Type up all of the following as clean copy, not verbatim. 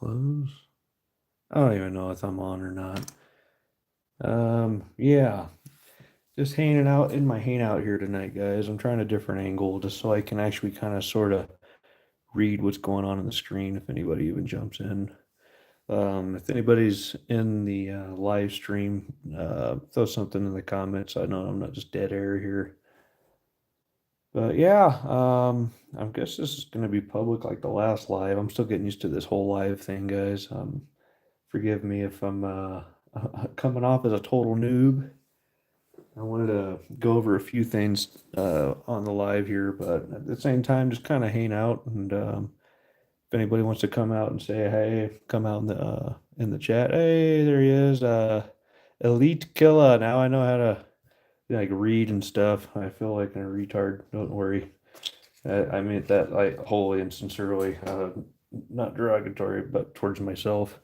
close. I don't even know if I'm on or not. Yeah, just hanging out in my hangout here tonight, guys. I'm trying a different angle just so I can actually kind of sort of read what's going on the screen if anybody even jumps in. If anybody's in the live stream, throw something in the comments. I know I'm not just dead air here. But yeah, I guess this is going to be public like the last live. I'm still getting used to this whole live thing, guys. Forgive me if I'm coming off as a total noob. I wanted to go over a few things on the live here, but at the same time, just kind of hang out. And if anybody wants to come out and say hey, come out in the chat. Hey, there he is, Elite Killer. Now I know how to like read and stuff. I feel like a retard. Don't worry. I mean that like wholly and sincerely, not derogatory, but towards myself.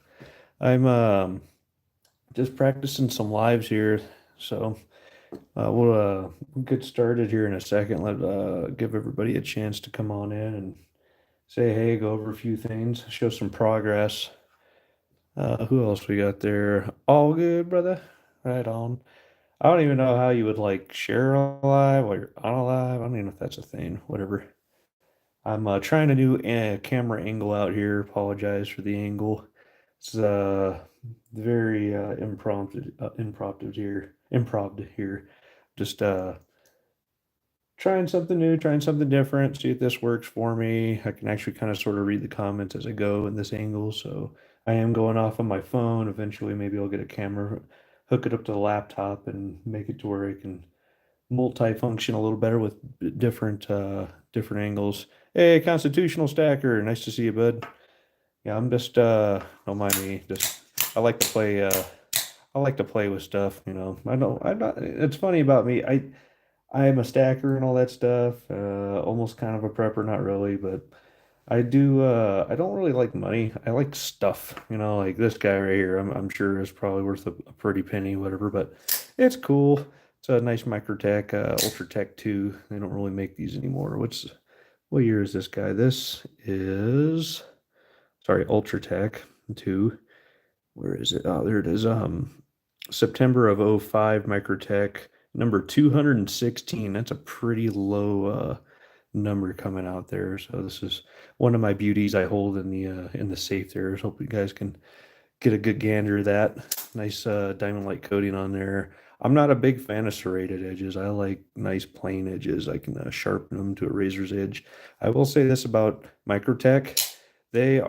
I'm just practicing some lives here, so we'll get started here in a second. Let give everybody a chance to come on in and say hey, go over a few things, show some progress. Who else we got there? All good, brother. Right on. I don't even know how you would like share a live while you're on a live. I don't even know if that's a thing. Whatever. I'm trying a new camera angle out here. Apologize for the angle. It's very impromptu here. Just trying something new, trying something different. See if this works for me. I can actually kind of sort of read the comments as I go in this angle. So I am going off on my phone. Eventually, maybe I'll get a camera, hook it up to the laptop, and make it to where I can multi-function a little better with different angles. Hey, Constitutional Stacker, nice to see you, bud. Yeah, I'm just don't mind me. Just I like to play I like to play with stuff, you know. I'm not it's funny about me. I'm a stacker and all that stuff. Almost kind of a prepper, not really, but I don't really like money. I like stuff, you know, like this guy right here. I'm sure is probably worth a pretty penny, whatever, but it's cool. It's a nice Microtech, Ultratech 2. They don't really make these anymore. What year is this guy? This is sorry, Ultratech 2. Where is it? Oh, there it is. September of '05 Microtech number 216. That's a pretty low number coming out there. So this is one of my beauties I hold in the safe there. So hope you guys can get a good gander of that. Nice diamond light coating on there. I'm not a big fan of serrated edges. I like nice plain edges. I can sharpen them to a razor's edge. I will say this about Microtech. They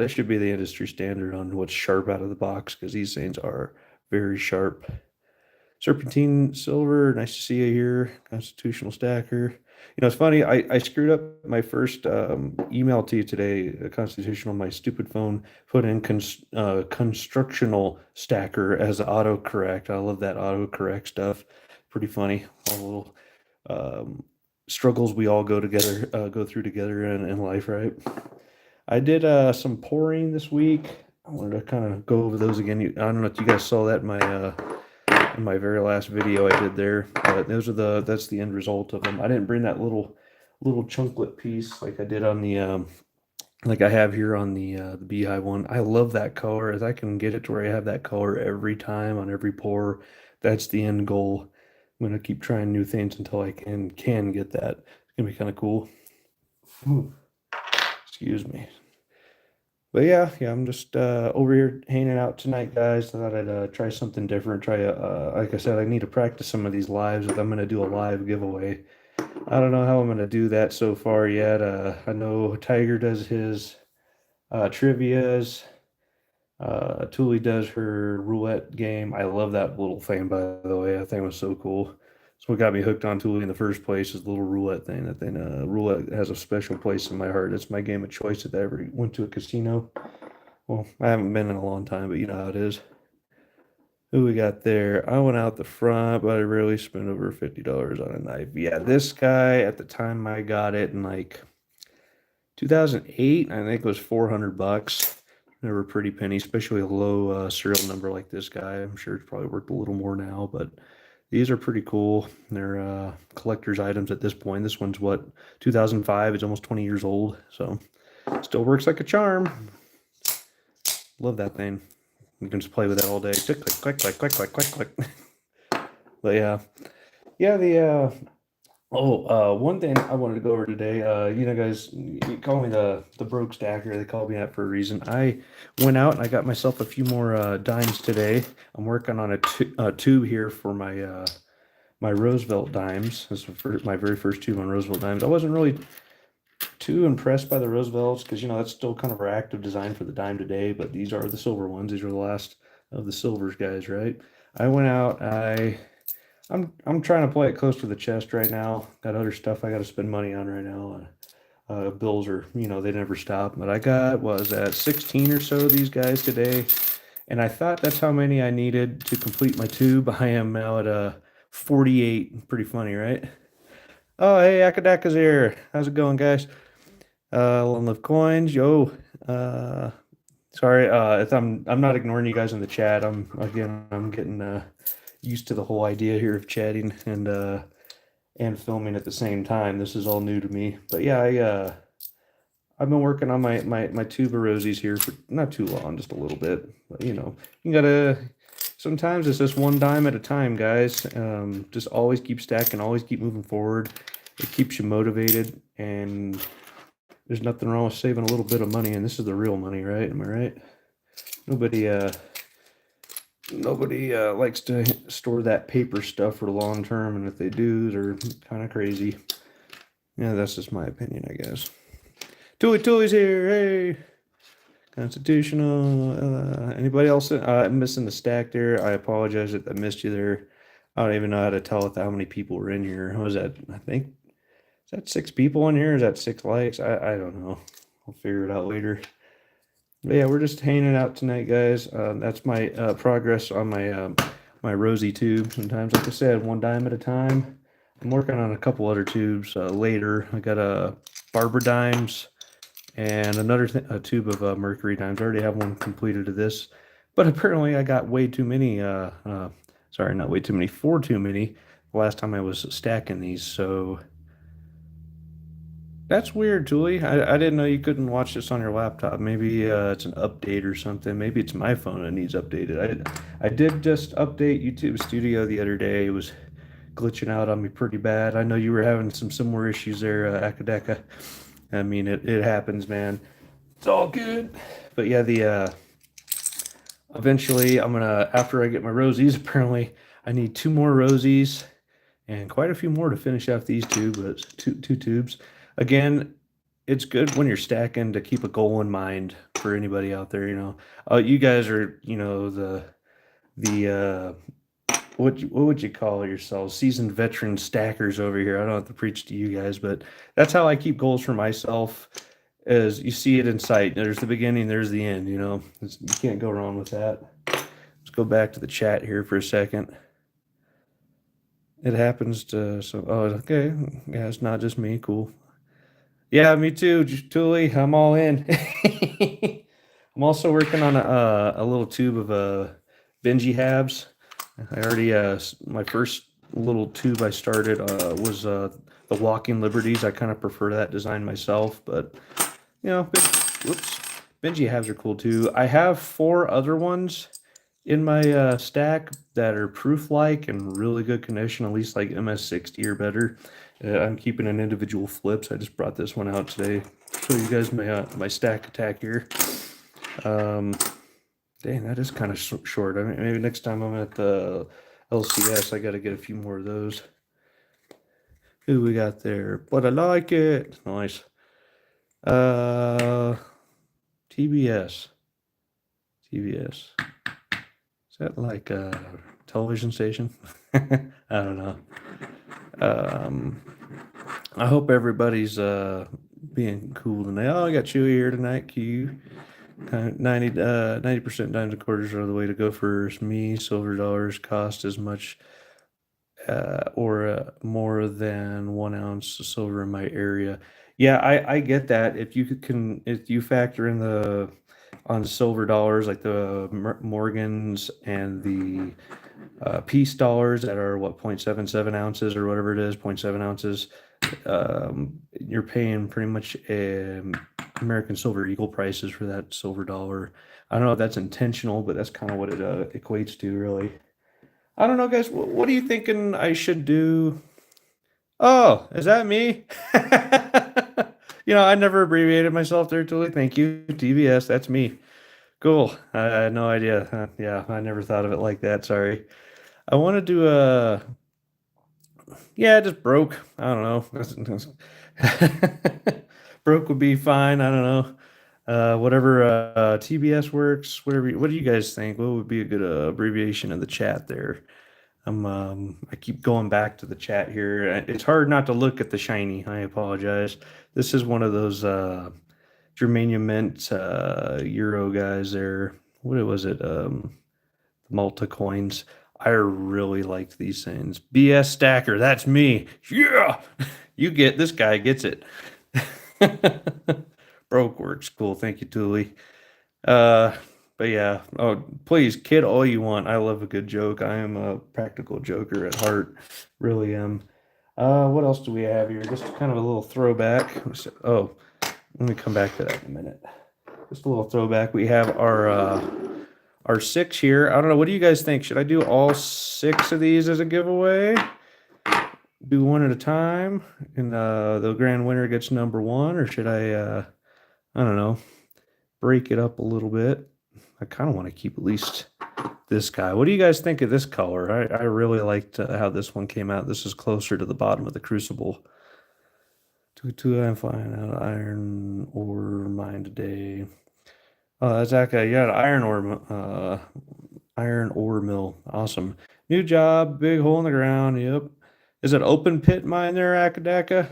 should be the industry standard on what's sharp out of the box because these things are very sharp. Serpentine Silver, nice to see you here. Constitutional Stacker. You know, it's funny. I screwed up my first email to you today. Constitutional, my stupid phone put in constructional stacker as autocorrect. I love that autocorrect stuff. Pretty funny. All the little um, struggles we all go through together in life, right? I did some pouring this week. I wanted to kind of go over those again. I don't know if you guys saw that in my very last video I did there. That's the end result of them. I didn't bring that little chunklet piece like I did on the like I have here on the beehive one. I love that color. If I can get it to where I have that color every time on every pour, that's the end goal. I'm gonna keep trying new things until I can get that. It's gonna be kind of cool. Ooh, excuse me. But yeah, I'm just over here hanging out tonight, guys. I thought I'd try something different. Like I said, I need to practice some of these lives if I'm going to do a live giveaway. I don't know how I'm going to do that so far yet. I know Tiger does his trivias. Tuli does her roulette game. I love that little thing, by the way. That thing was so cool. It's what got me hooked on Tuli in the first place is the little roulette thing. That thing, roulette has a special place in my heart. It's my game of choice if I ever went to a casino. Well, I haven't been in a long time, but you know how it is. Who we got there? I went out the front, but I rarely spent over $50 on a knife. Yeah, this guy at the time I got it in like 2008, I think it was $400. They were pretty penny, especially a low serial number like this guy. I'm sure it's probably worth a little more now, but these are pretty cool. They're collector's items at this point. This one's what, 2005? It's almost 20 years old, so still works like a charm. Love that thing. You can just play with that all day. Click, click, click, click, click, click, click, click. But yeah. One thing I wanted to go over today. Guys, you call me the broke stacker. They call me that for a reason. I went out and I got myself a few more dimes today. I'm working on a tube here for my Roosevelt dimes. This is my very first tube on Roosevelt dimes. I wasn't really too impressed by the Roosevelts because that's still kind of our active design for the dime today. But these are the silver ones. These are the last of the silvers, guys. Right? I went out. I'm trying to play it close to the chest right now. Got other stuff I got to spend money on right now. Bills are, they never stop. But I got was at 16 or so of these guys today, and I thought that's how many I needed to complete my tube. I am now at 48. Pretty funny, right? Oh, hey, Akadaka's here. How's it going, guys? Long live coins, yo. Uh, Sorry, if I'm not ignoring you guys in the chat. I'm getting used to the whole idea here of chatting and filming at the same time. This is all new to me. But yeah, I've been working on my tube of rosies here for not too long, just a little bit. But you gotta sometimes it's just one dime at a time, guys. Just always keep stacking, always keep moving forward. It keeps you motivated, and there's nothing wrong with saving a little bit of money, and this is the real money, right? Am I right? Nobody likes to store that paper stuff for long term, and if they do, they're kind of crazy. Yeah, that's just my opinion, I guess. Tooey's here, hey! Constitutional. Anybody else? I'm missing the stack there. I apologize if I missed you there. I don't even know how to tell with how many people were in here. What was that? I think, is that 6 people in here? Is that 6 likes? I don't know. I'll figure it out later. But yeah, we're just hanging out tonight, guys. That's my progress on my rosy tube. Sometimes, like I said, one dime at a time. I'm working on a couple other tubes later. I got a Barber dimes and another a tube of Mercury dimes. I already have one completed of this, but apparently I got way too many. Sorry, not way too many. 4 too many. The last time I was stacking these, so. That's weird, Julie. I didn't know you couldn't watch this on your laptop. Maybe it's an update or something. Maybe it's my phone that needs updated. I did just update YouTube Studio the other day. It was glitching out on me pretty bad. I know you were having some similar issues there, Akadeka. I mean, it happens, man. It's all good. But yeah, the eventually I'm gonna, after I get my rosies, apparently I need 2 more rosies and quite a few more to finish off these two, but two tubes. Again, it's good when you're stacking to keep a goal in mind for anybody out there. You guys are the what would you call yourselves? Seasoned veteran stackers over here. I don't have to preach to you guys, but that's how I keep goals for myself. As you see it in sight, there's the beginning, there's the end. You can't go wrong with that. Let's go back to the chat here for a second. It happens to okay. Yeah, it's not just me. Cool. Yeah, me too, Julie. I'm all in. I'm also working on a little tube of Benji halves. I already my first little tube I started was the Walking Liberties. I kind of prefer that design myself, but whoops, Benji halves are cool too. I have 4 other ones in my stack that are proof-like and really good condition, at least like MS60 or better. I'm keeping an individual flips. I just brought this one out today. Show you guys my stack attack here. Dang, that is kind of short. I mean, maybe next time I'm at the LCS, I got to get a few more of those. Who we got there? But I like it. Nice. TBS. Is that like a television station? I don't know. I hope everybody's being cool tonight. Oh, I got Chewy here tonight. Q. 90% dimes and quarters are the way to go for me. Silver dollars cost as much or more than 1 ounce of silver in my area. Yeah, I get that. If you factor in on silver dollars like the Morgans and the peace dollars that are 0.77 ounces or whatever it is, 0.7 ounces, you're paying pretty much American Silver Eagle prices for that silver dollar. I don't know if that's intentional, but that's kind of what it equates to, really. I don't know, guys. What are you thinking I should do? Oh, is that me? I never abbreviated myself there, Julie. Thank you, TBS. That's me. Cool. I had no idea. Yeah, I never thought of it like that. Sorry. I want to do a. Yeah, just broke. I don't know. Broke would be fine. I don't know. Whatever TBS works. Whatever. What do you guys think? What would be a good abbreviation in the chat there? I keep going back to the chat here. It's hard not to look at the shiny. I apologize. This is one of those Germania Mint Euro guys there. What was it? Malta coins. I really liked these things. BS Stacker, that's me. Yeah, you get this guy gets it. Broke works cool. Thank you, Thule. Uh, but yeah, oh, please kid all you want. I love a good joke. I am a practical joker at heart. Really am. What else do we have here? Just kind of a little throwback. Oh, let me come back to that in a minute. Just a little throwback. We have our six here. I don't know. What do you guys think? Should I do all six of these as a giveaway? Do one at a time, and the grand winner gets number one, or should I don't know, break it up a little bit? I kind of want to keep at least this guy. What do you guys think of this color? I really liked how this one came out. This is closer to the bottom of the crucible. I'm flying out iron ore mine today. Oh, that's okay. Yeah, iron ore mill. Awesome. New job, big hole in the ground. Yep. Is it open pit mine there, Akadaka?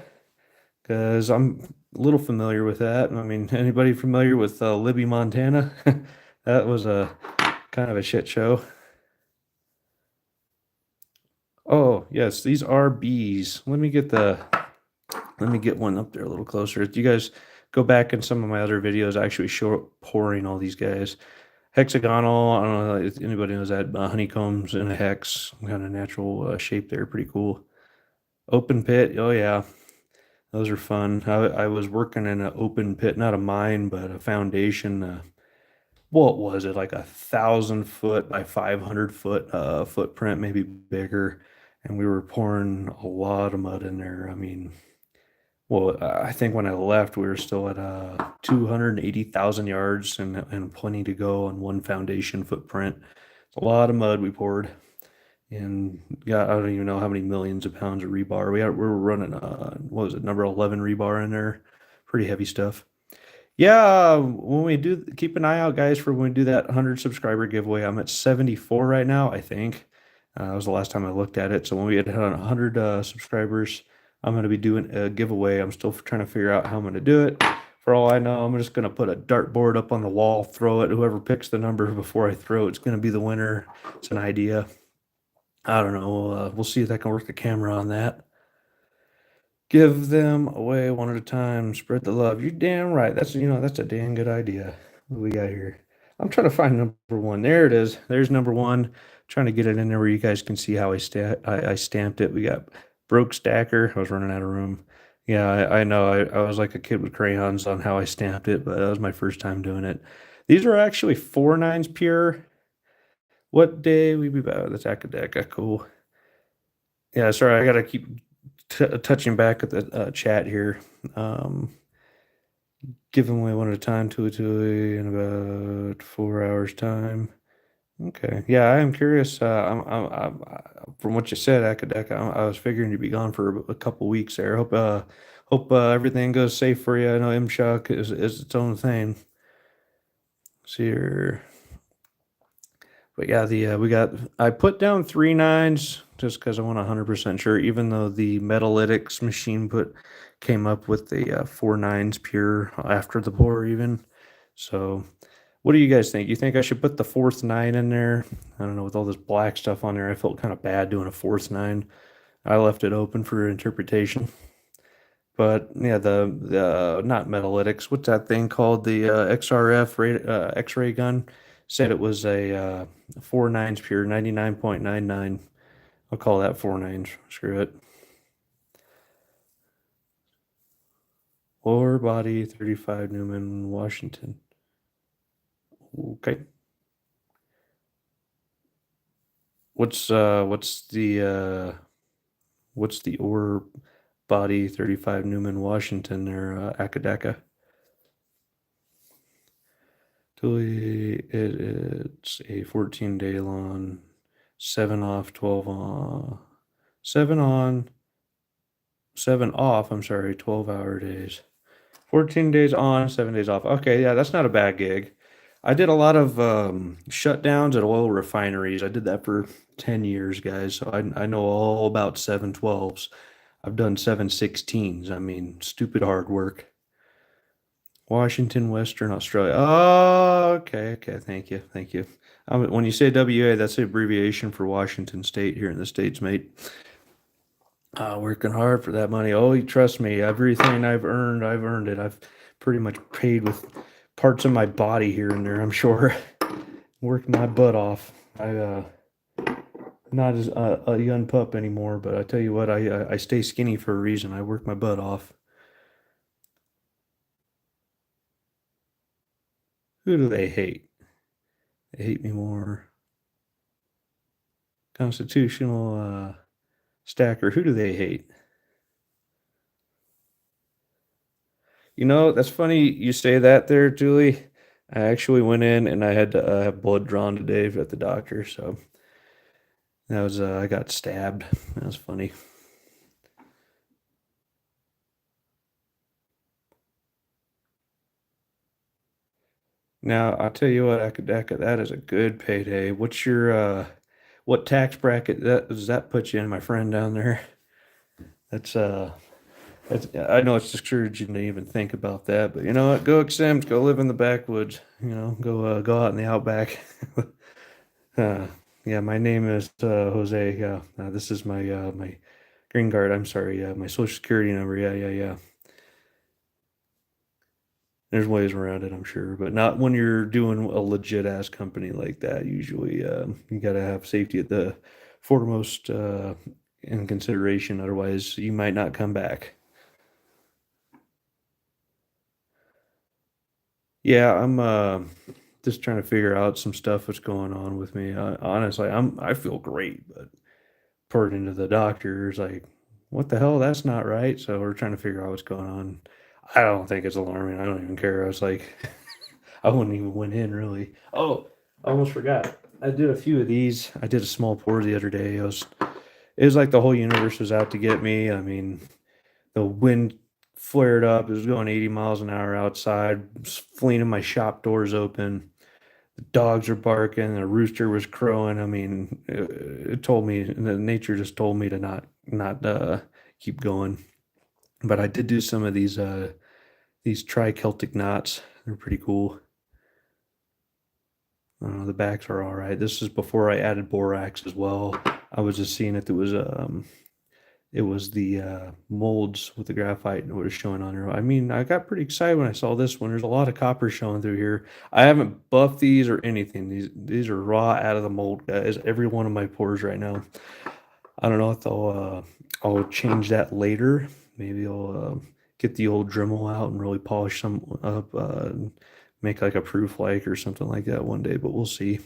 Because I'm a little familiar with that. I mean, anybody familiar with Libby, Montana? That was a kind of a shit show. Oh, yes, these are bees. Let me get one up there a little closer. You guys go back in some of my other videos, I actually show pouring all these guys. Hexagonal, I don't know if anybody knows that, honeycombs in a hex, kind of natural shape there, pretty cool. Open pit, oh yeah, those are fun. I was working in an open pit, not a mine, but a foundation. What was it, like 1,000 foot by 500 foot footprint, maybe bigger, and we were pouring a lot of mud in there. I mean, well, I think when I left, we were still at 280,000 yards and plenty to go on one foundation footprint. It's a lot of mud we poured, and yeah, I don't even know how many millions of pounds of rebar. We were running what was it, number 11 rebar in there, pretty heavy stuff. Yeah, when we do, keep an eye out, guys, for when we do that 100 subscriber giveaway. I'm at 74 right now, I think. That was the last time I looked at it. So when we hit 100 subscribers, I'm going to be doing a giveaway. I'm still trying to figure out how I'm going to do it. For all I know, I'm just going to put a dartboard up on the wall, throw it. Whoever picks the number before I throw it's going to be the winner. It's an idea. I don't know. We'll see if I can work the camera on that. Give them away one at a time. Spread the love. You're damn right. That's a damn good idea. What do we got here? I'm trying to find number one. There it is. There's number one. Trying to get it in there where you guys can see how I stamped it. We got broke stacker. I was running out of room. Yeah, I know. I was like a kid with crayons on how I stamped it, but that was my first time doing it. These are actually 4.9s pure. What day we be back? That's Akadeka. Cool. Yeah, sorry. I gotta keep touching back at the chat here. Give them away one at a time, two in about 4 hours time. Okay, yeah, I am curious. From what you said, Akadeka, I was figuring you'd be gone for a couple weeks there. Hope everything goes safe for you. I know M-Shock is its own thing. See here. But yeah, I put down 3.9s just because I want 100% sure, even though the Metalytics machine came up with the 4.9s pure after the pour even. So what do you guys think? You think I should put the fourth nine in there? I don't know, with all this black stuff on there, I felt kind of bad doing a fourth nine. I left it open for interpretation. But yeah, the not Metalytics, what's that thing called? The XRF X-ray gun said it was a 4.9s pure, 99.99. I'll call that 4.9s. Screw it. Ore body 35 Newman, Washington. Okay. What's the ore body 35 Newman, Washington there, Akadaka? It's a 14-day long, 7 off, 12 on, 7 on, 7 off, I'm sorry, 12-hour days. 14 days on, 7 days off. Okay, yeah, that's not a bad gig. I did a lot of shutdowns at oil refineries. I did that for 10 years, guys. So I know all about 712s. I've done 716s. I mean, stupid hard work. Washington, Western Australia. Oh, okay, okay. Thank you, thank you. When you say WA, that's the abbreviation for Washington State here in the States, mate. Working hard for that money. Oh, you trust me. Everything I've earned it. I've pretty much paid with parts of my body here and there, I'm sure. Working my butt off. Not as a young pup anymore, but I tell you what, I stay skinny for a reason. I work my butt off. Who do they hate? They hate me more. Constitutional stacker. Who do they hate? That's funny you say that there, Julie. I actually went in and I had to have blood drawn today at the doctor, so that was I got stabbed. That was funny. Now I'll tell you what, Akadeka, that is a good payday. What tax bracket that does that put you in, my friend down there? That's I know it's discouraging to even think about that, but you know what? Go exempt, go live in the backwoods. Go out in the outback. uh, yeah, my name is Jose. Yeah, this is my green card. I'm sorry. My social security number. Yeah, yeah, yeah. There's ways around it, I'm sure, but not when you're doing a legit ass company like that. Usually, you got to have safety at the foremost in consideration. Otherwise, you might not come back. Yeah, I'm just trying to figure out some stuff that's going on with me. Honestly, I feel great, but according to the doctors, like, what the hell? That's not right. So we're trying to figure out what's going on. I don't think it's alarming. I don't even care. I was like, I wouldn't even went in really. Oh, I almost forgot. I did a few of these. I did a small pour the other day. It was like the whole universe was out to get me. I mean, the wind flared up. It was going 80 miles an hour outside, flinging my shop doors open. The dogs were barking. The rooster was crowing. I mean, it told me, the nature just told me to not keep going. But I did do some of these tri-Celtic knots. They're pretty cool. The backs are all right. This is before I added borax as well. I was just seeing if it was the molds with the graphite and what is showing on there. I mean, I got pretty excited when I saw this one. There's a lot of copper showing through here. I haven't buffed these or anything. These are raw out of the mold, guys. Every one of my pours right now. I don't know if I'll change that later. Maybe I'll get the old Dremel out and really polish some up, and make like a proof like or something like that one day. But we'll see.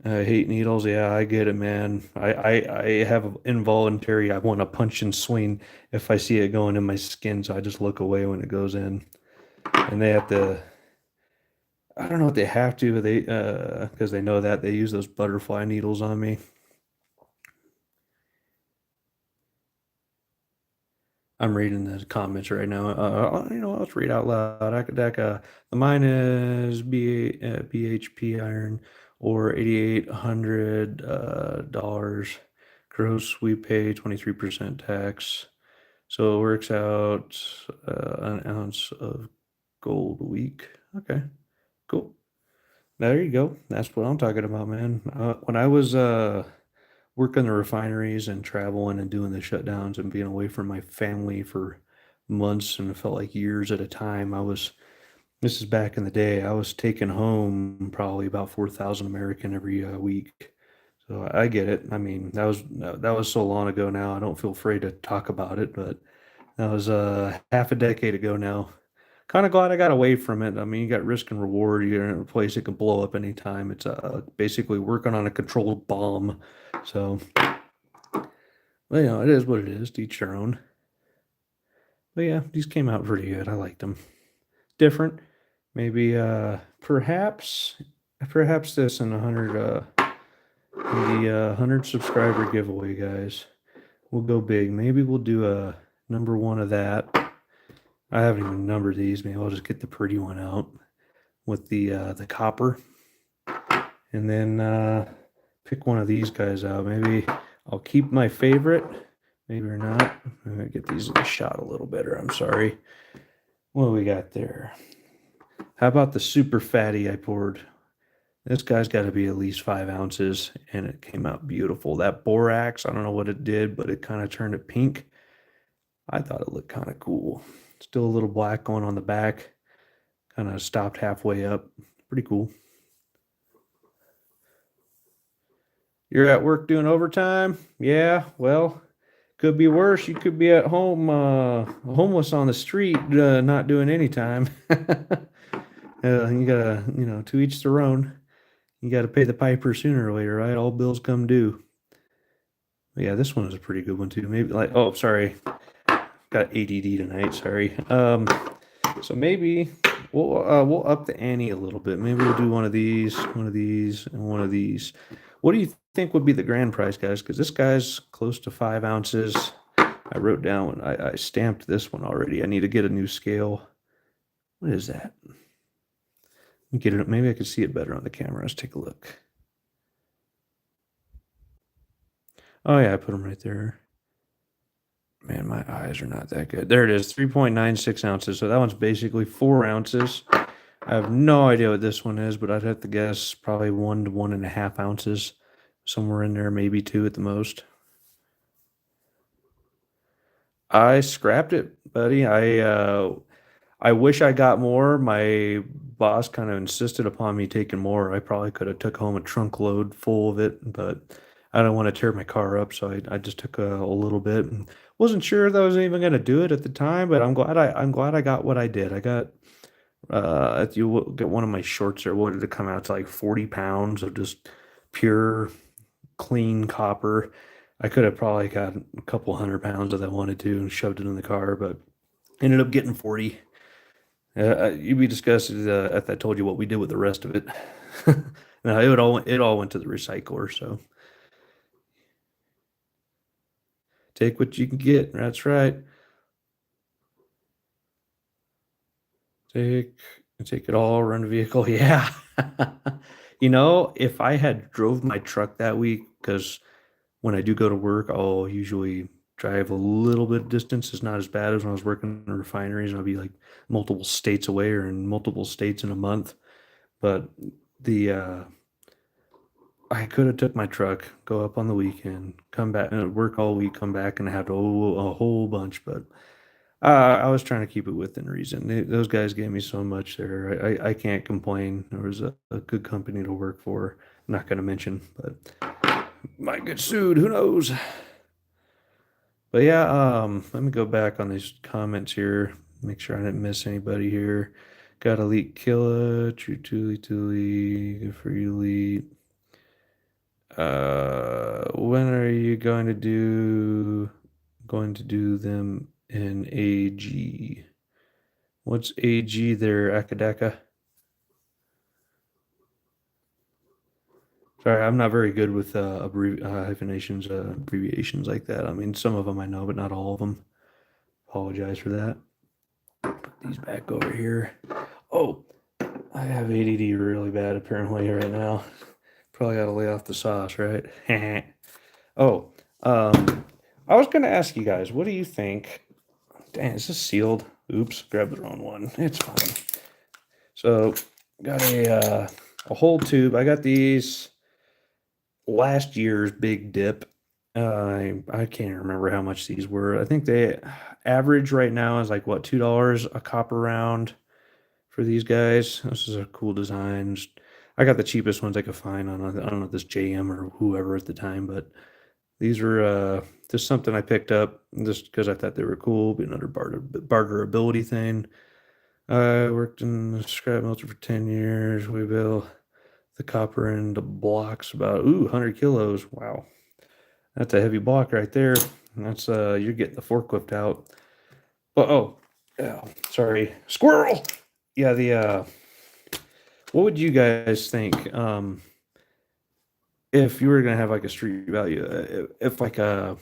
I hate needles. Yeah, I get it, man. I have involuntary. I want to punch and swing if I see it going in my skin, so I just look away when it goes in. And they have to. I don't know what they have to, but they because they know that they use those butterfly needles on me. I'm reading the comments right now. Let's read out loud. Akadaka, the mine is BHP iron or $8,800 dollars gross. We pay 23% tax, so it works out an ounce of gold a week. Okay, cool. There you go. That's what I'm talking about, man. When I was working the refineries and traveling and doing the shutdowns and being away from my family for months and it felt like years at a time. This is back in the day. I was taking home probably about 4,000 American every week. So I get it. I mean, that was so long ago now. I don't feel afraid to talk about it, but That was half a decade ago now. Kind of glad I got away from it. I mean, you got risk and reward. You're in a place that can blow up anytime. It's basically working on a controlled bomb. So, well, it is what it is. To each their own. But yeah, these came out pretty good. I liked them. Different. Maybe perhaps this in 100 in the 100 subscriber giveaway, guys. We'll go big. Maybe we'll do a number one of that. I haven't even numbered these. Maybe I'll just get the pretty one out with the copper, and then pick one of these guys out. Maybe I'll keep my favorite. Maybe or not. I'm gonna get these in the shot a little better. I'm sorry. What do we got there? How about the super fatty I poured? This guy's got to be at least 5 ounces, and it came out beautiful. That borax, I don't know what it did, but it kind of turned it pink. I thought it looked kind of cool. Still a little black going on the back. Kind of stopped halfway up. Pretty cool. You're at work doing overtime? Yeah, well, could be worse. You could be at home, homeless on the street, not doing any time. You gotta, to each their own. You gotta pay the piper sooner or later, right? All bills come due. But yeah, this one was a pretty good one too. Maybe like, oh, sorry, got ADD tonight. Sorry. So maybe we'll up the ante a little bit. Maybe we'll do one of these, and one of these. What do you think would be the grand prize, guys? Because this guy's close to 5 ounces. I wrote down, I stamped this one already. I need to get a new scale. What is that? Get it. Maybe I could see it better on the camera. Let's take a look. Oh yeah, I put them right there. Man, my eyes are not that good. There it is, 3.96 ounces. So that one's basically 4 ounces. I have no idea what this one is, but I'd have to guess probably 1 to 1.5 ounces. Somewhere in there, maybe 2 at the most. I scrapped it, buddy. I wish I got more. My boss kind of insisted upon me taking more. I probably could have took home a trunk load full of it, but I don't want to tear my car up, so I just took a little bit. And wasn't sure that I was even going to do it at the time, but I'm glad I got what I did. I got if you get one of my shorts there, what did it come out to, like 40 pounds of just pure clean copper. I could have probably got a couple 100 pounds if I wanted to and shoved it in the car, but ended up getting 40. You'd be disgusted if I told you what we did with the rest of it. No, it all went to the recycler. So take what you can get. That's right. Take it all. Run the vehicle. Yeah. If I had drove my truck that week, because when I do go to work, I'll usually drive a little bit of distance. It's not as bad as when I was working in refineries, and I'll be like multiple states away or in multiple states in a month. But the I could have took my truck, go up on the weekend, come back and work all week, come back and have a whole bunch. But I was trying to keep it within reason. Those guys gave me so much there. I can't complain. There was a good company to work for. I'm not going to mention, but might get sued. Who knows? But yeah, let me go back on these comments here. Make sure I didn't miss anybody here. Got Elite Killer, True Tuli, good for you, Elite. When are you going to do them in AG? What's AG there, Akadaka? Sorry, I'm not very good with hyphenations, abbreviations like that. I mean, some of them I know, but not all of them. Apologize for that. Put these back over here. Oh, I have ADD really bad apparently right now. Probably got to lay off the sauce, right? Oh, I was going to ask you guys, what do you think? Dang, is this sealed? Oops, grabbed the wrong one. It's fine. So, got a whole tube. I got these last year's Big Dip. I can't remember how much these were. I think they average right now is like what, $2 a copper round for these guys. This is a cool design. I got the cheapest ones I could find on I don't know if this JM or whoever at the time, but These are just something I picked up just because I thought they were cool, be another barterability thing. I worked in the scrap melter for 10 years. We built the copper into blocks about 100 kilos. Wow. That's a heavy block right there. That's you're getting the forklift out. But yeah, sorry. Squirrel. Yeah, the what would you guys think if you were gonna have like a street value if like a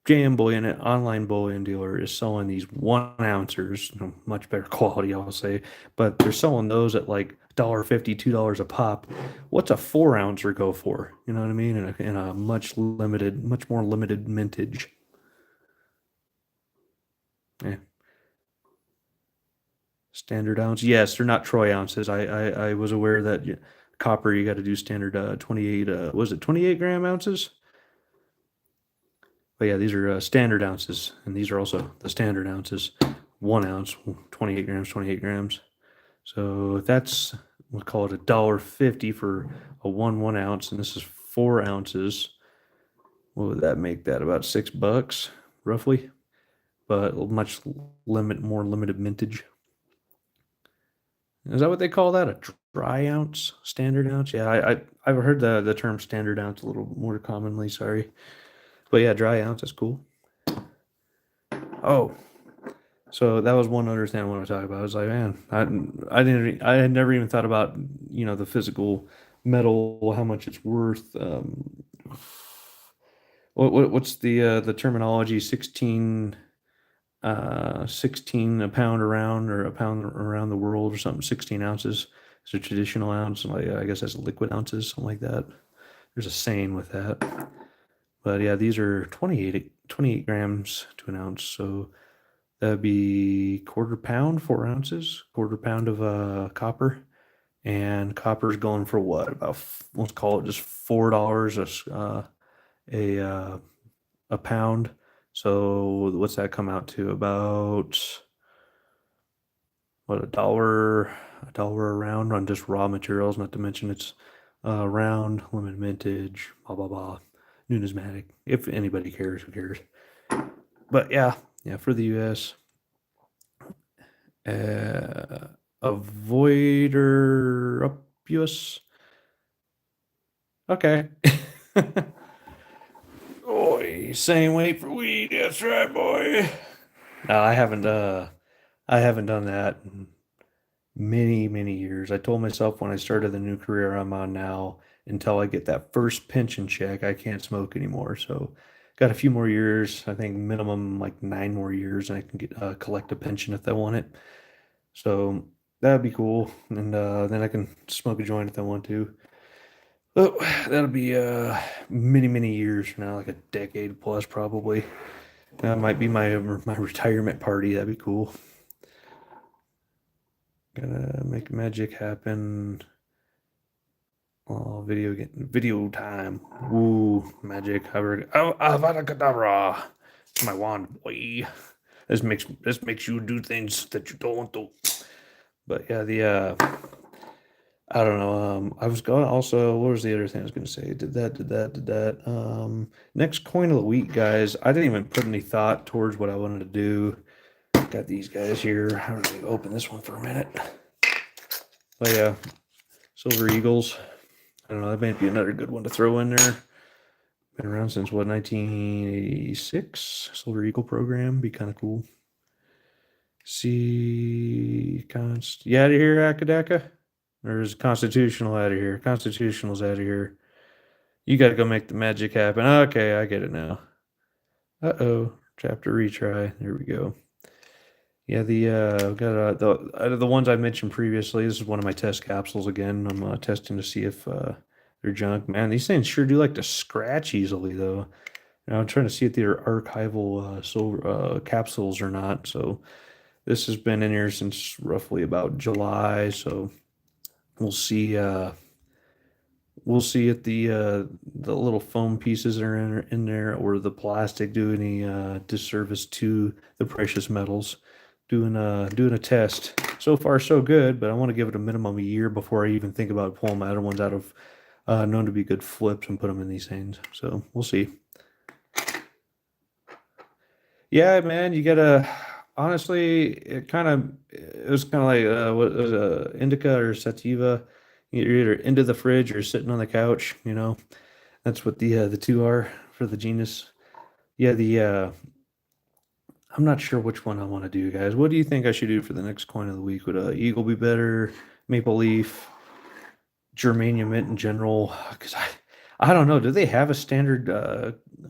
jam bullion, an online bullion dealer is selling these 1 ounces, much better quality, I'll say, but they're selling those at like $1.50, $2 a pop. What's a 4 ouncer go for? You know what I mean? In a much more limited mintage. Yeah. Standard ounce. Yes, they're not troy ounces. I was aware that copper, you got to do standard 28, was it 28 gram ounces? But yeah, these are standard ounces, and these are also the standard ounces. 1 ounce, 28 grams, 28 grams. So that's, we'll call it $1.50 for a 1 ounce, and this is 4 ounces. What would that make that? About $6, roughly, but more limited mintage. Is that what they call that? A dry ounce, standard ounce? Yeah, I've heard the term standard ounce a little more commonly. Sorry, but yeah, dry ounce is cool. Oh, so that was one other thing I want to talk about. I was like, man, I had never even thought about the physical metal, how much it's worth. What's the terminology? 16 a pound around, or a pound around the world, or something. 16 ounces is a traditional ounce. Like, I guess that's liquid ounces, something like that. There's a saying with that. But yeah, these are 28 grams to an ounce. So that'd be quarter pound, 4 ounces, quarter pound of copper. And copper's going for what? About, let's call it just $4 a a pound. So what's that come out to? About what, a dollar a round on just raw materials, not to mention it's round, limited mintage, blah blah blah, numismatic. If anybody cares, who cares? But yeah, for the U.S. Avoider up US. Okay. Boy, same weight for weed. That's right, boy. No, I haven't done that in many years. I told myself when I started the new career I'm on now, until I get that first pension check, I can't smoke anymore. So, got a few more years. I think minimum like 9 more years, and I can get collect a pension if I want it. So that'd be cool, and then I can smoke a joint if I want to. Oh, that'll be many years from now, like a decade plus probably. That might be my retirement party. That'd be cool. Gotta make magic happen. Oh, video time. Ooh, magic. Avada Kedavra. My wand, boy. This makes you do things that you don't want to. But yeah, I don't know. I was going also. What was the other thing I was going to say? Did that. Next coin of the week, guys. I didn't even put any thought towards what I wanted to do. Got these guys here. I'm going to open this one for a minute. But yeah, Silver Eagles. I don't know. That might be another good one to throw in there. Been around since what, 1986? Silver Eagle program. Be kind of cool. See, you out of here, Akadaka? Or is Constitutional out of here? Constitutional's out of here. You got to go make the magic happen. Okay, I get it now. Uh-oh. Chapter retry. There we go. Yeah, the ones I mentioned previously. This is one of my test capsules again. I'm testing to see if they're junk. Man, these things sure do like to scratch easily, though. I'm trying to see if they're archival silver capsules or not. So this has been in here since roughly about July. So we'll see. We'll see if the little foam pieces are in there, or the plastic do any disservice to the precious metals. Doing a test. So far, so good, but I want to give it a minimum a year before I even think about pulling my other ones out of known to be good flips and put them in these things. So we'll see. Yeah, man, you gotta honestly, it was kind of like what was indica or sativa. You're either into the fridge or sitting on the couch, you know. That's what the two are for the genus. Yeah, the I'm not sure which one I want to do, guys. What do you think I should do for the next coin of the week? Would Eagle be better? Maple Leaf, Germanium Mint in general? Because I don't know. Do they have a standard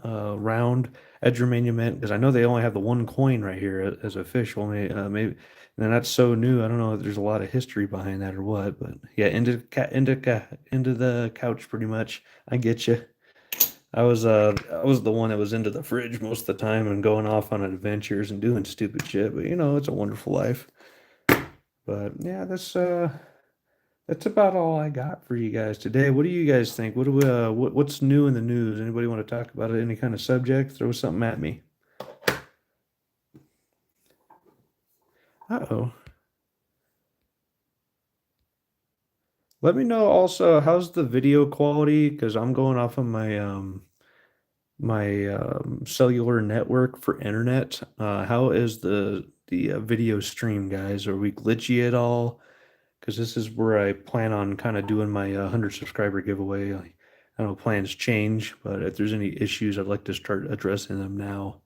round at Germanium Mint? Because I know they only have the one coin right here as official. Maybe, and that's so new. I don't know if there's a lot of history behind that or what. But yeah, into the couch pretty much. I get you. I was the one that was into the fridge most of the time and going off on adventures and doing stupid shit, but you know, it's a wonderful life. But yeah, that's about all I got for you guys today. What do you guys think? What's new in the news? Anybody want to talk about it? Any kind of subject? Throw something at me. Uh-oh. Let me know also how's the video quality because I'm going off of my cellular network for internet. How is the video stream, guys? Are we glitchy at all? Because this is where I plan on kind of doing my 100 subscriber giveaway. I know plans change, but if there's any issues, I'd like to start addressing them now.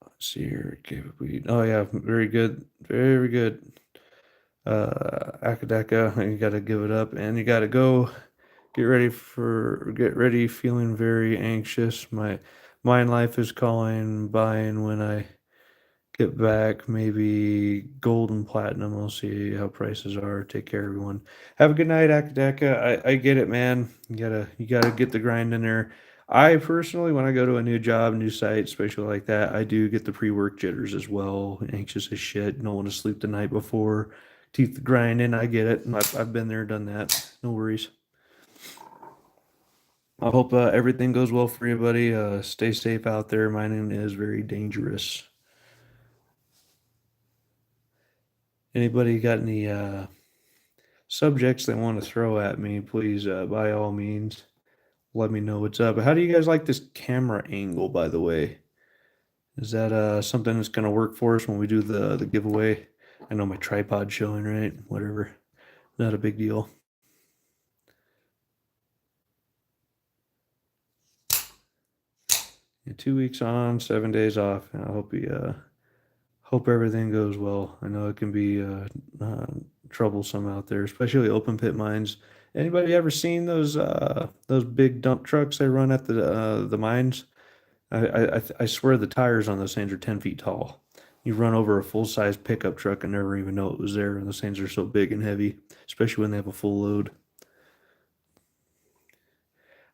Let's see here. Oh yeah, very good, very good. Akadaka, you got to give it up, and you got to go. Get ready. Feeling very anxious. My mind life is calling. Buying when I get back, maybe gold and platinum. We'll see how prices are. Take care, everyone. Have a good night, Akadaka. I get it, man. You gotta get the grind in there. I personally, when I go to a new job, new site, especially like that, I do get the pre-work jitters as well. Anxious as shit. Don't want to sleep the night before. Teeth grinding. I get it. I've been there, done that. No worries. I hope everything goes well for you, buddy. Stay safe out there. Mining is very dangerous. Anybody got any subjects they want to throw at me, please, by all means, let me know what's up. How do you guys like this camera angle, by the way? Is that something that's gonna work for us when we do the giveaway? I know my tripod's showing, right? Whatever. Not a big deal. Yeah, 2 weeks on, 7 days off. I hope everything goes well. I know it can be uh, troublesome out there, especially open pit mines. Anybody ever seen those big dump trucks they run at the mines? I swear the tires on those things are 10 feet tall. You run over a full size pickup truck and never even know it was there. And those things are so big and heavy, especially when they have a full load.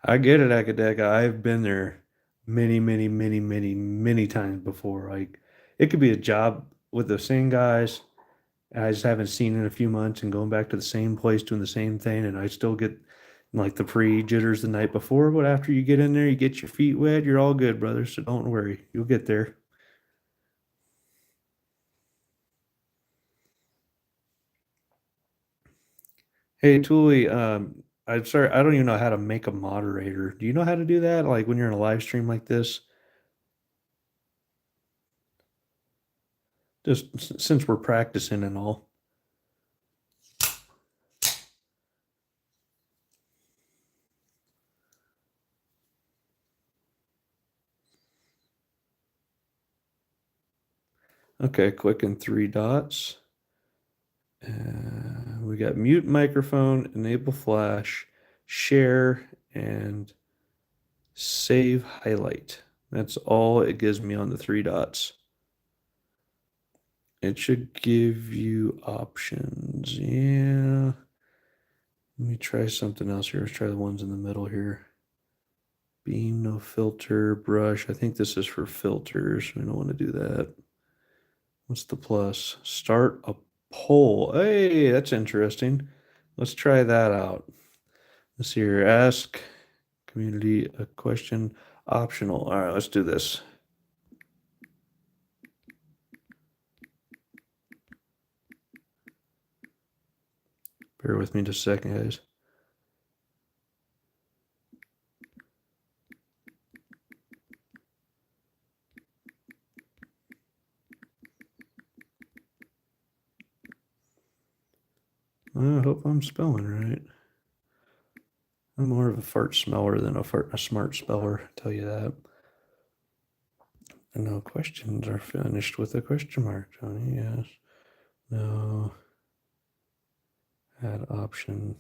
I get it, Akadeka. I've been there many times before. Like it could be a job with the same guys and I just haven't seen in a few months and going back to the same place doing the same thing and I still get like the pre jitters the night before, but after you get in there, you get your feet wet, you're all good, brother. So don't worry. You'll get there. Hey, Tuli, I'm sorry, I don't even know how to make a moderator. Do you know how to do that? Like when you're in a live stream like this? Just since we're practicing and all. Okay, click in three dots. We got mute microphone, enable flash, share, and save highlight. That's all it gives me on the three dots. It should give you options. Yeah. Let me try something else here. Let's try the ones in the middle here. Beam, no filter, brush. I think this is for filters. We don't want to do that. What's the plus? Start a poll. Hey, that's interesting. Let's try that out. Let's see here. Ask community a question. Optional. All right, let's do this. Bear with me just a second, guys. I hope I'm spelling right. I'm more of a fart smeller than a smart speller, I'll tell you that. No questions are finished with a question mark, Johnny. Yes. No. Add option.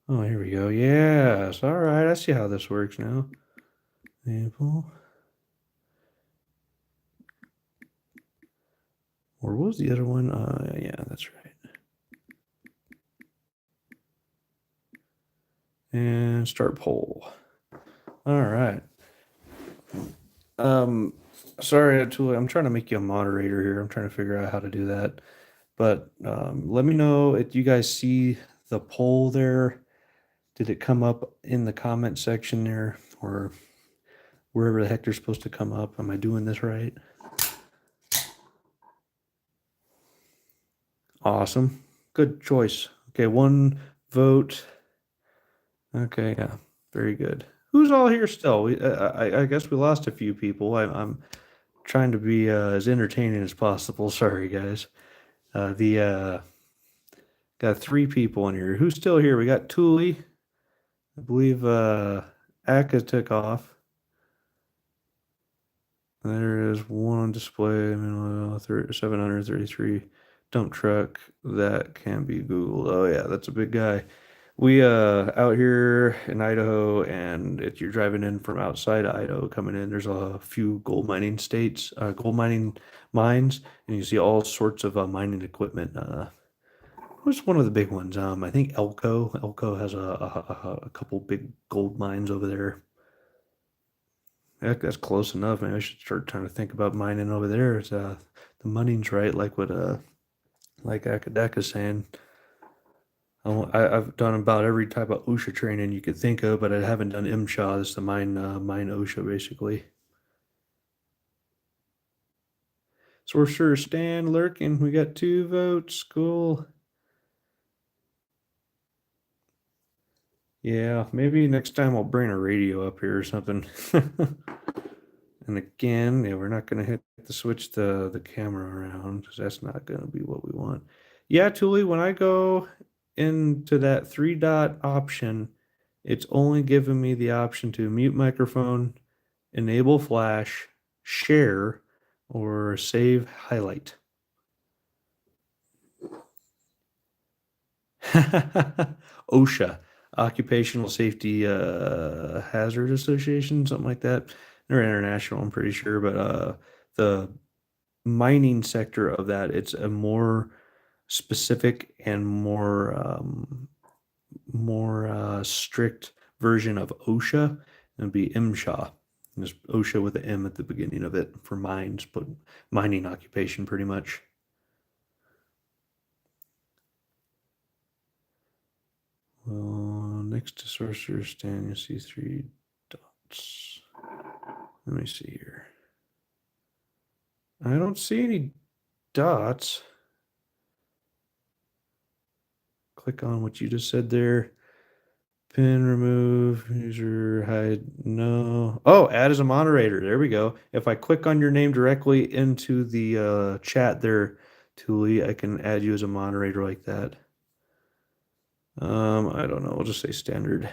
Oh, here we go. Yes. All right. I see how this works now. Enable. Or what was the other one? Yeah, that's right. And start poll. All right. Um, sorry, Tula, I'm trying to make you a moderator here. I'm trying to figure out how to do that. But let me know if you guys see the poll there. Did it come up in the comment section there or wherever the heck they're supposed to come up? Am I doing this right? Awesome. Good choice. Okay, one vote. Okay, yeah, very good. Who's all here still? I guess we lost a few people. I'm trying to be as entertaining as possible. Sorry, guys. The got three people in here. Who's still here? We got Thule. I believe Aka took off. There is one on display. 733 dump truck. That can be Googled. Oh yeah, that's a big guy. We out here in Idaho, and if you're driving in from outside Idaho coming in, there's a few gold mining states, gold mining mines, and you see all sorts of mining equipment. What's one of the big ones? I think Elko. Elko has a couple big gold mines over there. Heck, that's close enough. Maybe I should start trying to think about mining over there. It's, the money's right, like what like Akadeka's saying. I've done about every type of OSHA training you could think of, but I haven't done MSHA. That's the mine OSHA basically. Sorcerer Stan lurking. We got 2 votes. Cool. Yeah, maybe next time I'll bring a radio up here or something. And again, yeah, we're not going to hit the switch the camera around because that's not going to be what we want. Yeah, Tuli, when I go into that 3 dot option, it's only giving me the option to mute microphone, enable flash, share, or save highlight. OSHA, Occupational Safety Hazard Association, something like that. They're international, I'm pretty sure, but the mining sector of that, it's a more specific and more strict version of OSHA. It would be MSHA. Just OSHA with an M at the beginning of it for mines, but mining occupation pretty much. Well, next to Sorcerer Stand, you see 3 dots. Let me see here. I don't see any dots. Click on what you just said there. Pin, remove, user, hide, no. Oh, add as a moderator. There we go. If I click on your name directly into the chat there, Thule, I can add you as a moderator like that. I don't know. We'll just say standard.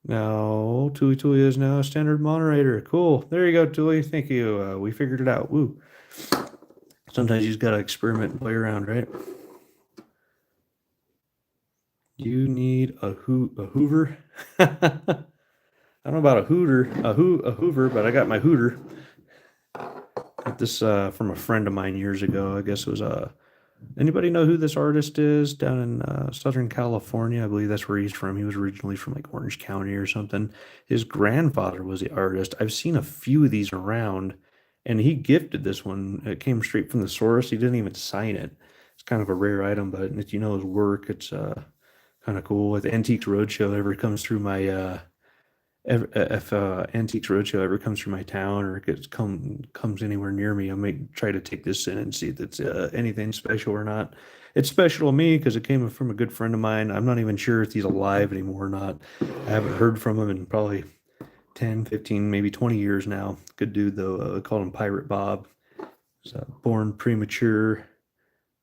Now, Tuli is now a standard moderator. Cool. There you go, Tuli. Thank you. We figured it out. Woo. Sometimes you just got to experiment and play around, right? You need a Hoover. I don't know about a Hoover, but I got my Hooter. Got this from a friend of mine years ago. I guess it was anybody know who this artist is down in Southern California? I believe that's where he's from. He was originally from like Orange County or something. His grandfather was the artist. I've seen a few of these around, and he gifted this one. It came straight from the source. He didn't even sign it. It's kind of a rare item, but if you know his work, it's kind of cool. If Antiques Roadshow ever comes through my if Antiques Roadshow ever comes through my town or comes anywhere near me, I may try to take this in and see if it's anything special or not. It's special to me because it came from a good friend of mine. I'm not even sure if he's alive anymore or not. I haven't heard from him in probably 10, 15, maybe 20 years now. Good dude though. I called him Pirate Bob. He's born premature,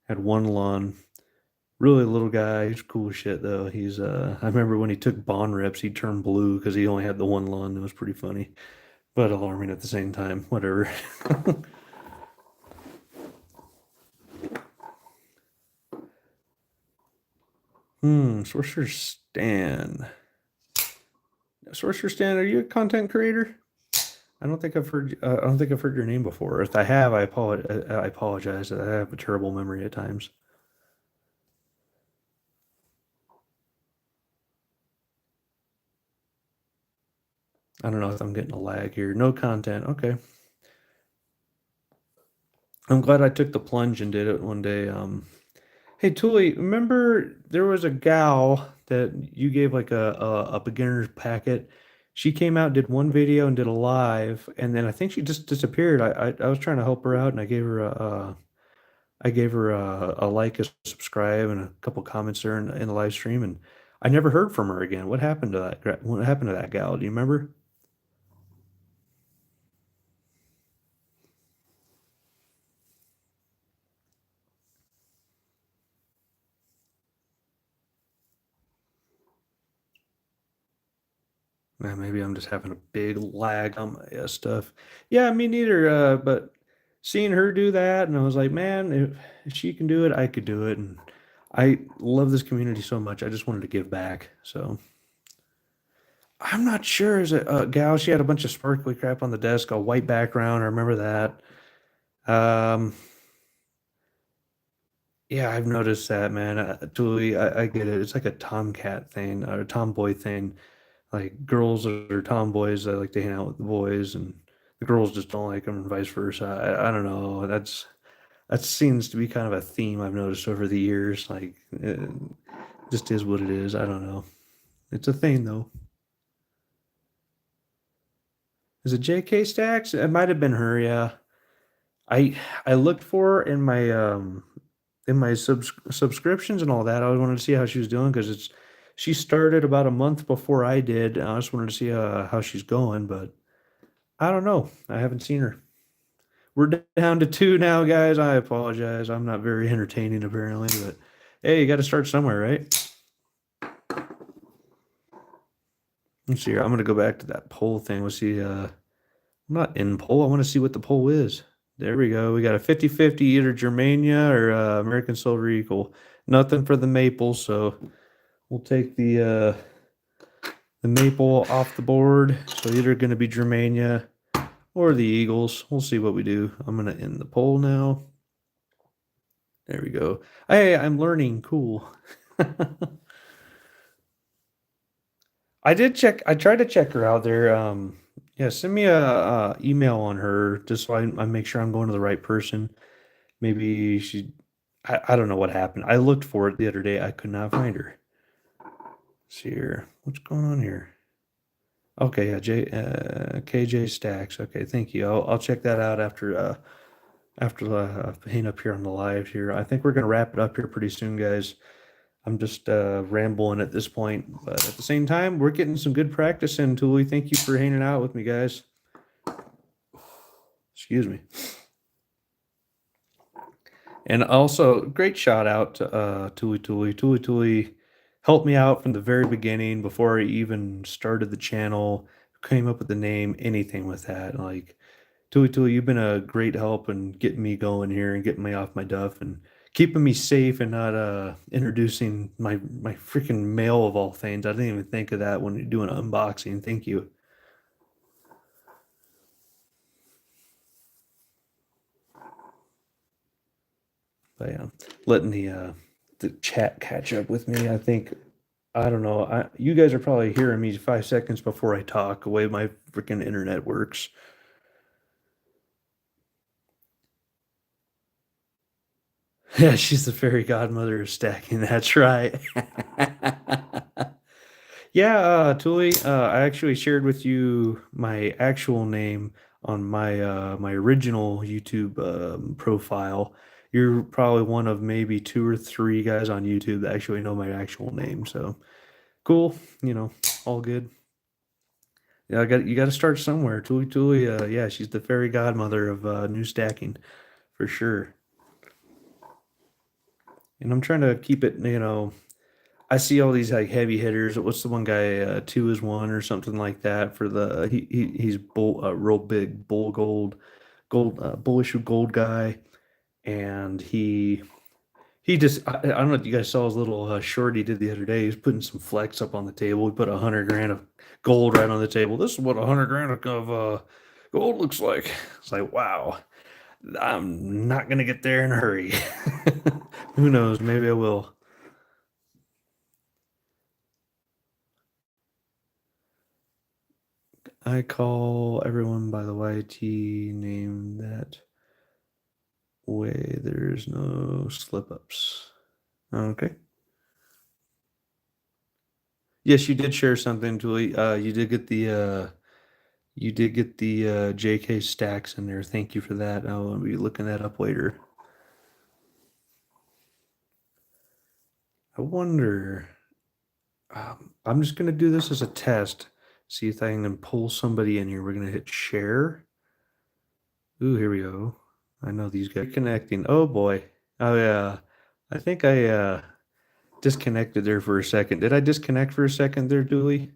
had one lung, Really little guy. He's cool as shit though. I remember when he took bond rips, he turned blue because he only had the one lung. It was pretty funny, but alarming at the same time. Whatever. Sorcerer Stan. Sorcerer Stan, are you a content creator? I don't think I've heard your name before. If I have, I apologize. I have a terrible memory at times. I don't know if I'm getting a lag here. No content. Okay. I'm glad I took the plunge and did it one day. Hey, Tuli, remember there was a gal that you gave like a beginner's packet. She came out, did one video and did a live, and then I think she just disappeared. I was trying to help her out, and I gave her a like, a subscribe, and a couple comments there in the live stream, and I never heard from her again. What happened to what happened to that gal? Do you remember? Maybe I'm just having a big lag on my stuff. Yeah, me neither. But seeing her do that, and I was like, man, if she can do it, I could do it. And I love this community so much. I just wanted to give back. So I'm not sure. Is it a gal? She had a bunch of sparkly crap on the desk, a white background. I remember that. Um, yeah, I've noticed that, man. Totally, I get it. It's like a tomcat thing or a tomboy thing. Like girls are tomboys that like to hang out with the boys, and the girls just don't like them, and vice versa. I don't know. That seems to be kind of a theme I've noticed over the years. Like, it just is what it is. I don't know. It's a thing though. Is it J.K. Stacks? It might have been her. Yeah. I looked for her in my subscriptions and all that. I wanted to see how she was doing because she started about a month before I did. I just wanted to see how she's going, but I don't know. I haven't seen her. We're down to two now, guys. I apologize. I'm not very entertaining apparently, but hey, you got to start somewhere, right? Let's see here. I'm gonna go back to that poll thing. Let's see. I'm not in poll. I want to see what the poll is. There we go. We got a 50-50, either Germania or American Silver Eagle. Nothing for the maple, so we'll take the maple off the board. So either going to be Germania or the Eagles. We'll see what we do. I'm going to end the poll now. There we go. Hey, I'm learning. Cool. I did check. I tried to check her out there. Yeah, send me a email on her just so I make sure I'm going to the right person. Maybe I don't know what happened. I looked for it the other day. I could not find her. Let's see here. What's going on here? Okay, yeah, KJ Stacks. Okay, thank you. I'll check that out after the hang up here on the live here. I think we're gonna wrap it up here pretty soon, guys. I'm just rambling at this point, but at the same time, we're getting some good practice in, Tuli. Thank you for hanging out with me, guys. Excuse me. And also, great shout out to Tuli Tuli. Tuli Tuli helped me out from the very beginning before I even started the channel, came up with the name, anything with that. Like, Tuli Tuli, you've been a great help in getting me going here and getting me off my duff and keeping me safe and not introducing my freaking mail of all things. I didn't even think of that when you're doing an unboxing. Thank you. But yeah, letting the chat catch up with me. I think I don't know. You guys are probably hearing me 5 seconds before I talk. The way my freaking internet works. Yeah, she's the fairy godmother of stacking. That's right. Yeah, Tuli, I actually shared with you my actual name on my original YouTube profile. You're probably one of maybe two or three guys on YouTube that actually know my actual name. So cool, all good. Yeah, you got to start somewhere. Tuli Tuli, yeah, she's the fairy godmother of new stacking for sure. And I'm trying to keep it, I see all these like heavy hitters. What's the one guy? 2 is 1 or something like that for the he's real big bullish gold guy, and he just I don't know if you guys saw his little short he did the other day. He was putting some flex up on the table. He put 100 grand of gold right on the table. This is what 100 grand of gold looks like. It's like, wow, I'm not gonna get there in a hurry. Who knows? Maybe I will. I call everyone by the YT name that way. There's no slip ups. Okay. Yes, you did share something, Julie. You did get the JK stacks in there. Thank you for that. I'll be looking that up later. I wonder. I'm just gonna do this as a test. See if I can pull somebody in here. We're gonna hit share. Ooh, here we go. I know these guys connecting. Oh boy. Oh yeah. I think I disconnected there for a second. Did I disconnect for a second there, Dooley?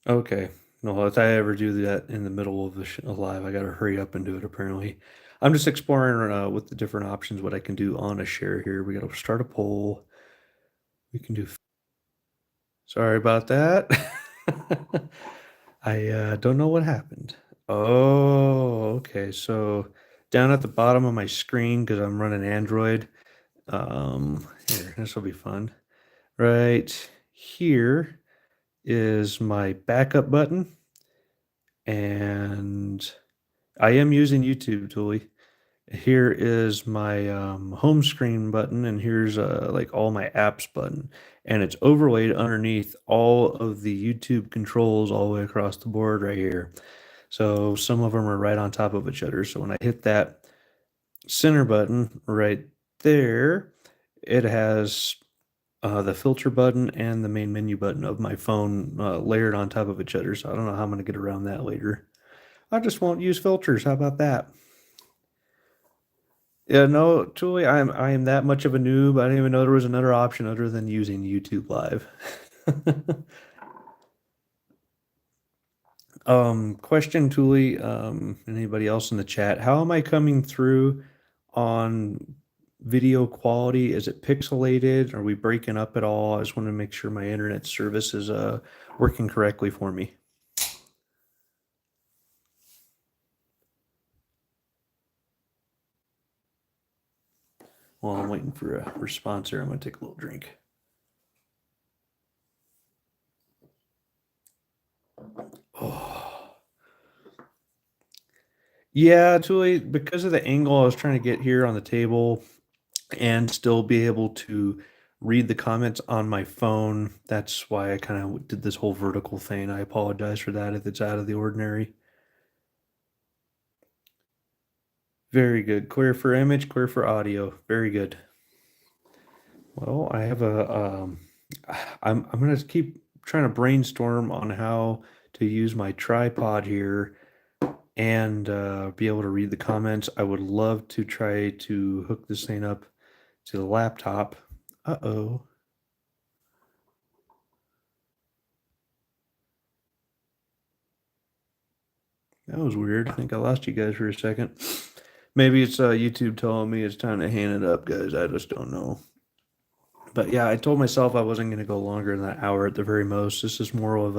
Okay. No, if I ever do that in the middle of a live, I got to hurry up and do it. Apparently, I'm just exploring with the different options what I can do on a share here. We got to start a poll. We can do. Sorry about that. I don't know what happened. Oh, okay. So down at the bottom of my screen, because I'm running Android. Here, this will be fun. Right here is my backup button, and I am using YouTube, Toolie. Here is my home screen button, and here's like all my apps button, and it's overlaid underneath all of the YouTube controls all the way across the board right here. So some of them are right on top of each other. So when I hit that center button right there, it has the filter button and the main menu button of my phone layered on top of each other. So I don't know how I'm going to get around that later. I just won't use filters. How about that? Yeah, no, truly, I am that much of a noob. I didn't even know there was another option other than using YouTube Live. Question, Tuli, anybody else in the chat? How am I coming through on video quality? Is it pixelated? Are we breaking up at all? I just want to make sure my internet service is working correctly for me. While I'm waiting for a response here, I'm going to take a little drink. Oh. Yeah, Tuli, because of the angle I was trying to get here on the table and still be able to read the comments on my phone, that's why I kind of did this whole vertical thing. I apologize for that if it's out of the ordinary. Very good. Clear for image, clear for audio. Very good. Well, I have I'm gonna keep trying to brainstorm on how to use my tripod here and be able to read the comments. I would love to try to hook this thing up to the laptop. Uh-oh. That was weird. I think I lost you guys for a second. Maybe it's YouTube telling me it's time to hand it up, guys. I just don't know. But yeah, I told myself I wasn't going to go longer than an hour at the very most. This is more of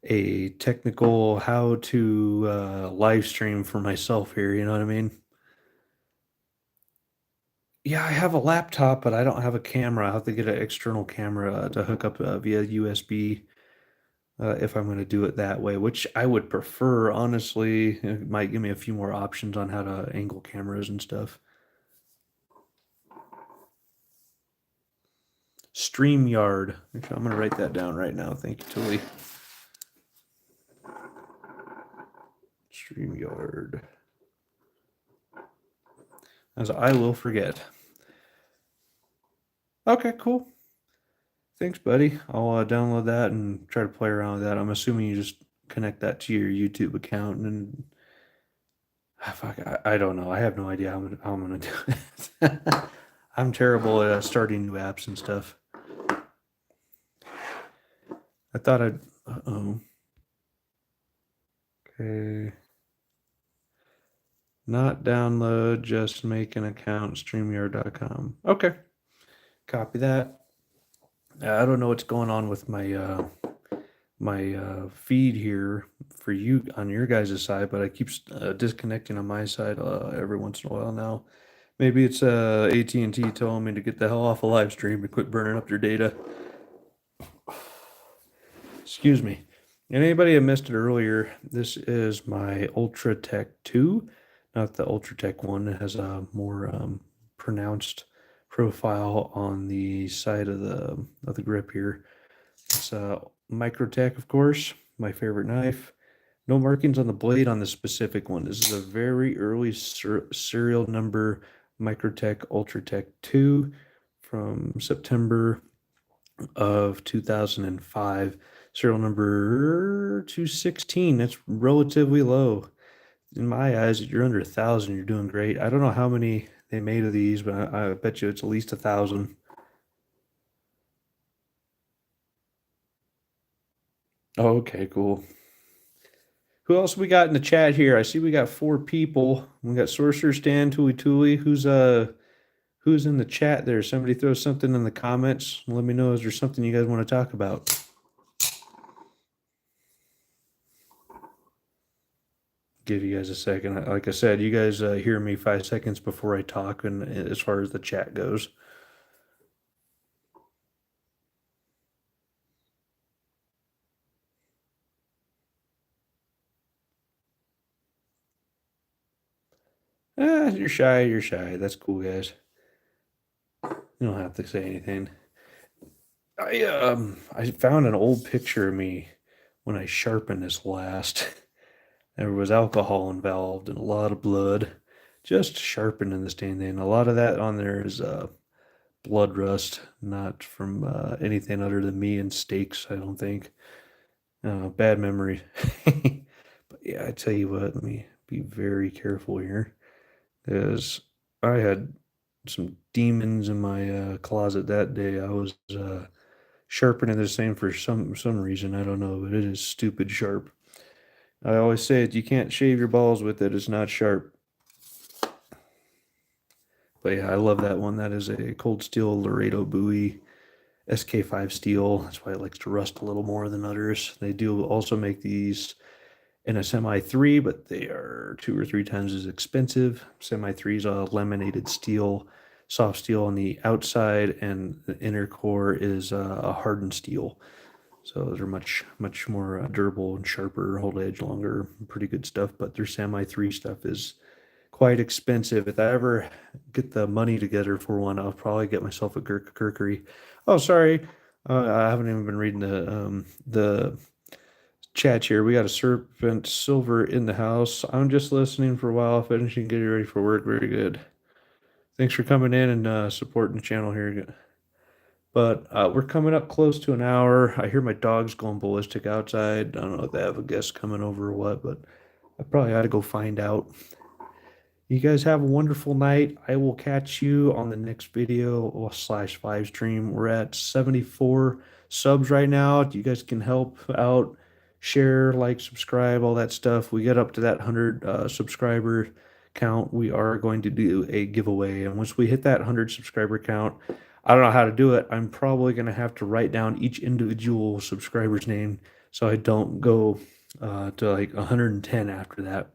a technical how to live stream for myself here. You know what I mean? Yeah, I have a laptop, but I don't have a camera. I have to get an external camera to hook up via USB if I'm going to do it that way, which I would prefer, honestly. It might give me a few more options on how to angle cameras and stuff. StreamYard. Actually, I'm going to write that down right now. Thank you, Tilly. StreamYard. As I will forget. Okay, cool. Thanks, buddy. I'll download that and try to play around with that. I'm assuming you just connect that to your YouTube account and fuck, I don't know. I have no idea how I'm gonna do it. I'm terrible at starting new apps and stuff. I thought I'd. Uh-oh. Okay. Not download, just make an account, streamyard.com. Okay. Copy that. I don't know what's going on with my feed here for you on your guys' side, but I keep disconnecting on my side every once in a while now. Maybe it's AT&T telling me to get the hell off a live stream and quit burning up their data. Excuse me. And anybody that missed it earlier, this is my Ultra Tech 2, not the Ultra Tech 1. It has a more pronounced profile on the side of the grip here. It's Microtech, of course, my favorite knife. No markings on the blade on this specific one. This is a very early serial number Microtech Ultratech 2 from September of 2005. Serial number 216. That's relatively low. In my eyes, if you're under 1,000, you're doing great. I don't know how many they made of these, but I bet you it's at least 1,000. Oh, okay, cool. Who else we got in the chat here? I see we got 4 people. We got Sorcerer Stan, Tuli Tuli. Who's in the chat there? Somebody throw something in the comments. Let me know, is there something you guys want to talk about? Give you guys a second. Like I said, you guys hear me 5 seconds before I talk, and as far as the chat goes. You're shy. You're shy. That's cool, guys. You don't have to say anything. I found an old picture of me when I sharpened this last. There was alcohol involved and a lot of blood, just sharpening this dang thing. A lot of that on there is blood rust, not from anything other than me and steaks, I don't think. Bad memory. But yeah, I tell you what, let me be very careful here, because I had some demons in my closet that day. I was sharpening this thing for some reason. I don't know, but it is stupid sharp. I always say it, you can't shave your balls with it. It's not sharp. But yeah, I love that one. That is a cold steel Laredo Bowie SK5 steel. That's why it likes to rust a little more than others. They do also make these in a Semi 3, but they are 2 or 3 times as expensive. Semi 3 is a laminated steel, soft steel on the outside, and the inner core is a hardened steel. So those are much more durable and sharper, hold edge longer, pretty good stuff. But their Semi 3 stuff is quite expensive. If I ever get the money together for one, I'll probably get myself a Gurkery. Oh, sorry, I haven't even been reading the chat here. We got a Serpent Silver in the house. I'm just listening for a while, finishing, getting ready for work. Very good. Thanks for coming in and supporting the channel here. But we're coming up close to an hour. I hear my dogs going ballistic outside. I don't know if they have a guest coming over or what, but I probably ought to go find out. You guys have a wonderful night. I will catch you on the next video / live stream. We're at 74 subs right now. You guys can help out, share, like, subscribe, all that stuff. We get up to that 100 subscriber count, we are going to do a giveaway. And once we hit that 100 subscriber count, I don't know how to do it. I'm probably going to have to write down each individual subscriber's name so I don't go to like 110 after that.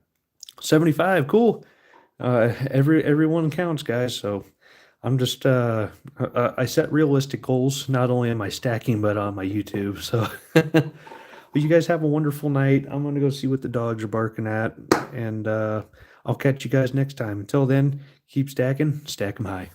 75, cool. Everyone counts, guys. So I'm just I set realistic goals, not only on my stacking but on my YouTube. So but you guys have a wonderful night. I'm gonna go see what the dogs are barking at, and I'll catch you guys next time. Until then, keep stacking, stack 'em high.